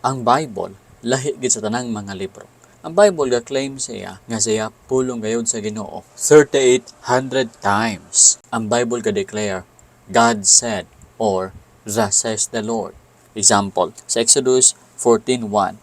Ang Bible lahi gid sa tanang mga libro. Ang Bible ga-claim siya nga siya pulong gayud sa Ginoo 3,800 times. Ang Bible ga-declare God said or thus says the Lord. Example, sa Exodus 14:1,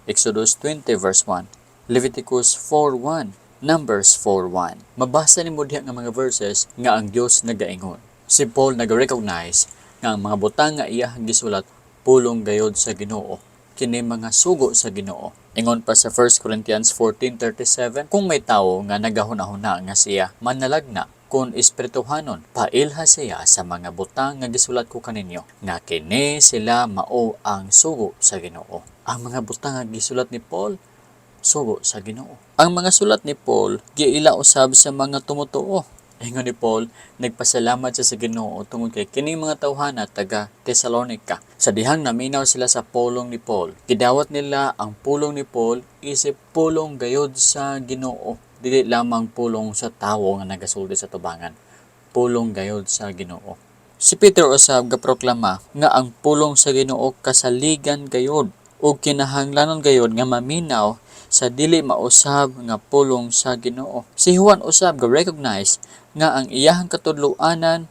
Exodus 20 verse 1, Leviticus 4:1, Numbers 4:1. Mabasa nimo diha nga mga verses nga ang Dios nagaingon. Si Paul nag-recognize nga ang mga butang nga iyang gisulat pulong gayod sa Ginoo, kini mga sugo sa Ginoo. Ingon pa sa 1 Corinthians 14:37, kung may tawo nga nagahuna-huna nga siya manalagna kun espirituhanon, pailha siya sa mga butang nga gisulat ko kaninyo, nga kini sila mao ang sugo sa Ginoo. Ang mga butang nga gisulat ni Paul, sugo sa Ginoo. Ang mga sulat ni Paul giila usab sa mga tumutuo. Ingon ni Paul, nagpasalamat siya sa Ginoo tungod kay kining mga tawhana taga Thessalonica. Sa dihang naminaw sila sa pulong ni Paul, gidawat nila ang pulong ni Paul isip pulong gayod sa Ginoo, dili lamang pulong sa tawo nga nagasulti sa tubangan. Pulong gayod sa Ginoo. Si Peter usab gaproklama nga ang pulong sa Ginoo kasaligan gayod ug kinahanglanon gayod nga maminaw sa dili mausab nga pulong sa Ginoo. Si Juan usab ga-recognize nga ang iyahang katudloanan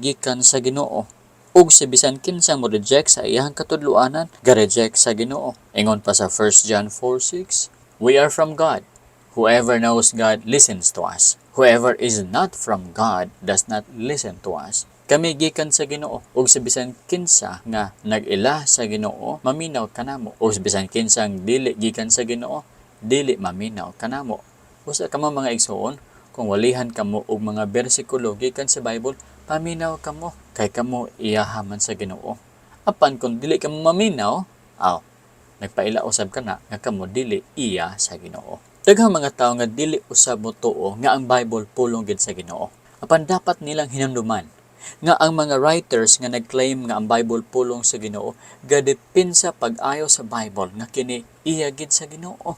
gikan sa Ginoo. Ug si bisan kinsa mo reject sa iyahang katudloanan, ga-reject sa Ginoo. Ingon pa sa 1 John 4:6, we are from God. Whoever knows God listens to us. Whoever is not from God does not listen to us. Kami gikan sa Ginoo, ug sa bisan kinsa nga nag-ila sa Ginoo maminaw kanamo, ug sa bisan kinsang dili gikan sa Ginoo dili maminaw kanamo. Usa ka mga igsoon, kung walihan kamo og mga bersikulo gikan sa Bible, paminaw kamo kay kamo iyahaman sa Ginoo. Apan kung dili kamo maminaw, nagpaila usab kana nga kamo dili iya sa Ginoo. Daghang mga tawo nga dili usab motuo nga ang Bible pulong gid sa Ginoo. Apan dapat nilang hinamduman nga ang mga writers nga nag-claim nga ang Bible pulong sa Ginoo gadepinsa pag-ayo sa Bible nga kini iya gid sa Ginoo.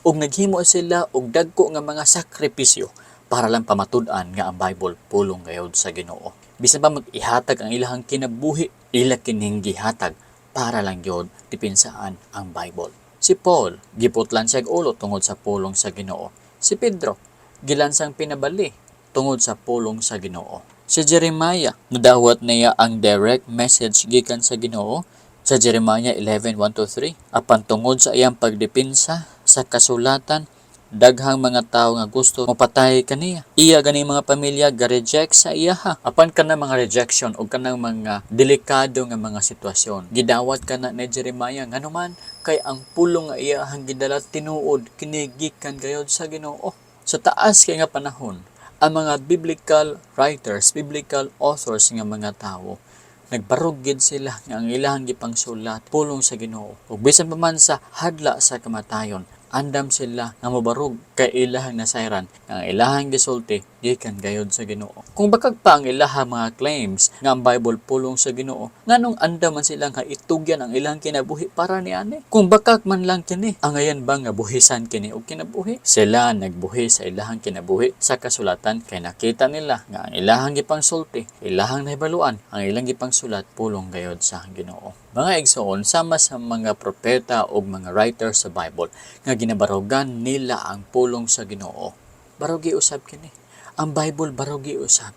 Ug naghimo sila og dagko nga mga sakripisyo para lang pamatud-an nga ang Bible pulong gayud sa Ginoo. Bisan pa mag-ihatag ang ilahang kinabuhi, ila kining gihatag para lang gyud dipinsaan ang Bible. Si Paul, giputlan siya ulo tungod sa pulong sa Ginoo. Si Pedro, gilansang pinabali tungod sa pulong sa Ginoo. Si Jeremiah, nadawat niya ang direct message gikan sa Ginoo sa Jeremiah 11:1-3. Apan tungod sa iyang pagdepinsa sa kasulatan, daghang mga tawo nga gusto mapatay kaniya. Iya gani mga pamilya ga-reject sa iya ha. Apan kana mga rejection o kanang mga delikado nga mga sitwasyon, gidawat kana ni Jeremiah nganuman kay ang pulong nga iyahang gidala tinuod kini gikan gayud sa Ginoo. Sa taas kay nga panahon, ang mga biblical writers, biblical authors nga mga tawo, nagbarog gid sila nga ang ilahang gipangsulat pulong sa Ginoo. Ug bisan pa man sa hadla sa kamatayon, andam sila nga mobarog kay ilahang nasayran nga ang ilahang gisulti gikan gayud sa Ginoo. Kung bakag pa ang ilahang mga claims nga ang Bible pulong sa Ginoo, nganong andam man sila nga itugyan ang ilahang kinabuhi para niani? Kung bakag man lang kini, ang ayan ba nga buhisan kini og kinabuhi? Sila nagbuhi sa ilahang kinabuhi sa kasulatan kay nakita nila nga ang ilahang gipangsulti, ilahang nahibaluan, ang ilang gipangsulat pulong gayud sa Ginoo. Mga igsoon, sama sa mga propeta o mga writers sa Bible nga ginabarogan nila ang pulong sa Ginoo. Barogi usab kini. Ang Bible barogi usab.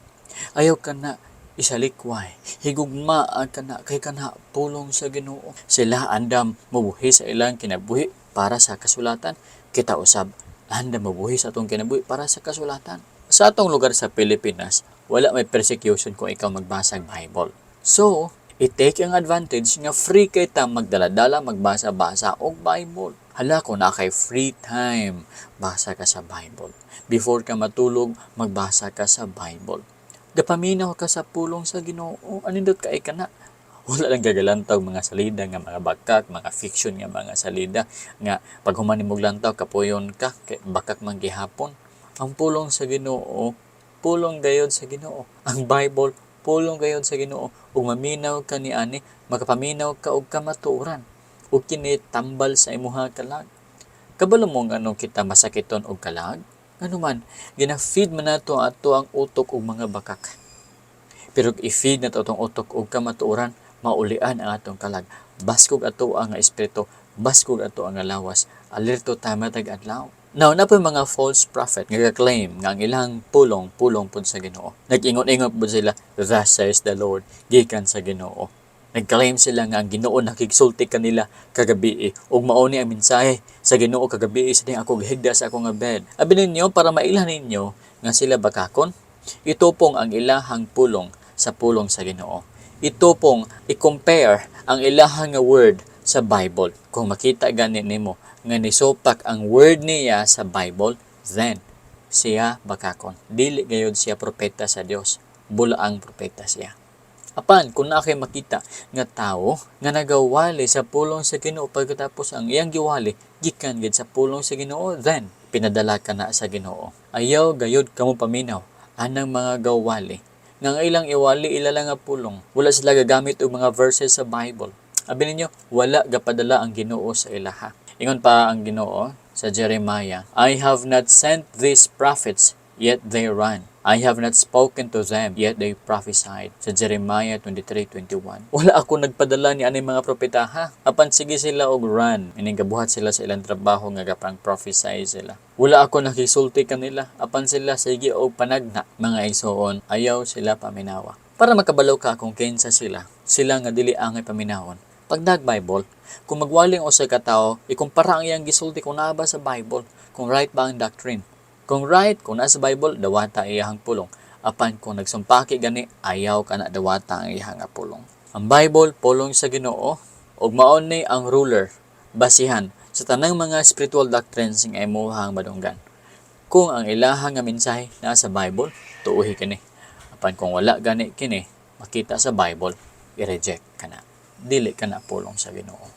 Ayaw ka na isalikway. Higugma ka na kay kana pulong sa Ginoo. Sila andam mabuhi sa ilang kinabuhi para sa kasulatan. Kita usab andam mabuhi sa atong kinabuhi para sa kasulatan. Sa atong lugar sa Pilipinas, wala may persecution kung ikaw magbasa ng Bible. So, i-take ang advantage nga free kay ta magdala-dala, magbasa-basa og Bible. Hala ko na kay free time, basa ka sa Bible. Before ka matulog, magbasa ka sa Bible. Gapaminaw ka sa pulong sa Ginoo, anindot ka na. Wala lang gagalantaw mga salida nga mga bakak, mga fiction nga mga salida nga pag humanimog lantaw kapuyon ka kay bakak man gihapon. Ang pulong sa Ginoo, pulong gayod sa Ginoo. Ang Bible pulong gayod sa Ginoo, ug maminaw ka niani, makapaminaw ka og kamatuoran, ug kini tambal sa imuha kalag. Kabalo mo nga anong kita masakiton og kalag? Ano man, gina-feed man nato ato ang utok og mga bakak. Pero i-feed nato atong utok og kamatuoran, maulian ang atong kalag. baskog ato ang espiritu, baskog ato ang lawas, alerto ta matag adlaw. Now, na po mga false prophet nga claim nga ang ilang pulong pud sa Ginoo. Nag-ingon-ingon po sila, thus says the Lord, gikan sa Ginoo. Nag-claim sila nga ang Ginoo nakigsulti kanila kagabi ug mao ni ang mensahe sa Ginoo kagabi sa ding ako gihigda sa akong bed. Abi ninyo para mailhan ninyo nga sila bakakon. Ito pong ang ilahang pulong sa pulong sa Ginoo. Ito pong i-compare ang ilahang nga word sa Bible. Kung makita gani nimo nga nisopak ang word niya sa Bible, then siya bakakon. Dili gayud siya propeta sa Dios. Bulaang propeta siya. Apan, kung na kayo makita nga tao nga nagawali sa pulong sa Ginoo pagkatapos ang iyang giwali gikan gid sa pulong sa Ginoo, then pinadala ka na sa Ginoo. Ayaw gayud kamo paminaw anang mga gawali nga ang ilang iwali ilala nga pulong. Wala sila gagamit og mga verses sa Bible. Abi ninyo, wala gapadala ang Ginoo sa ilaha. Ingon pa ang Ginoo sa Jeremiah, I have not sent these prophets, yet they run. I have not spoken to them, yet they prophesied. Sa Jeremiah 23:21. Wala ako nagpadala ni anay mga propeta ha. Apan sige sila og run. Meaning gabuhat sila sa ilang trabaho nga gapang prophesy sila. Wala ako nakisulti kanila. Apan sila sige og panagna. Mga igsoon, ayaw sila paminawa. Para makabalaw ka kung kinsa sila nga dili angay paminawon. Pag nag-Bible, kung magwaling o sa katao, ikumpara ang iyang gisulti kung naa ba sa Bible, kung right ba ang doctrine. Kung right, kung nasa Bible, dawata iyahang pulong. Apan kung nagsumpaki gani, ayaw ka na dawata ang iyahang pulong. Ang Bible, pulong sa Ginoo, ug maon ni ang ruler, basihan sa tanang mga spiritual doctrines nga imuhang madunggan. Kung ang ilahang nga mensahe nasa Bible, tuuhi kini. Apan kung wala gani kini, makita sa Bible, i-reject ka na. Dili ka na pulong sa Ginoo.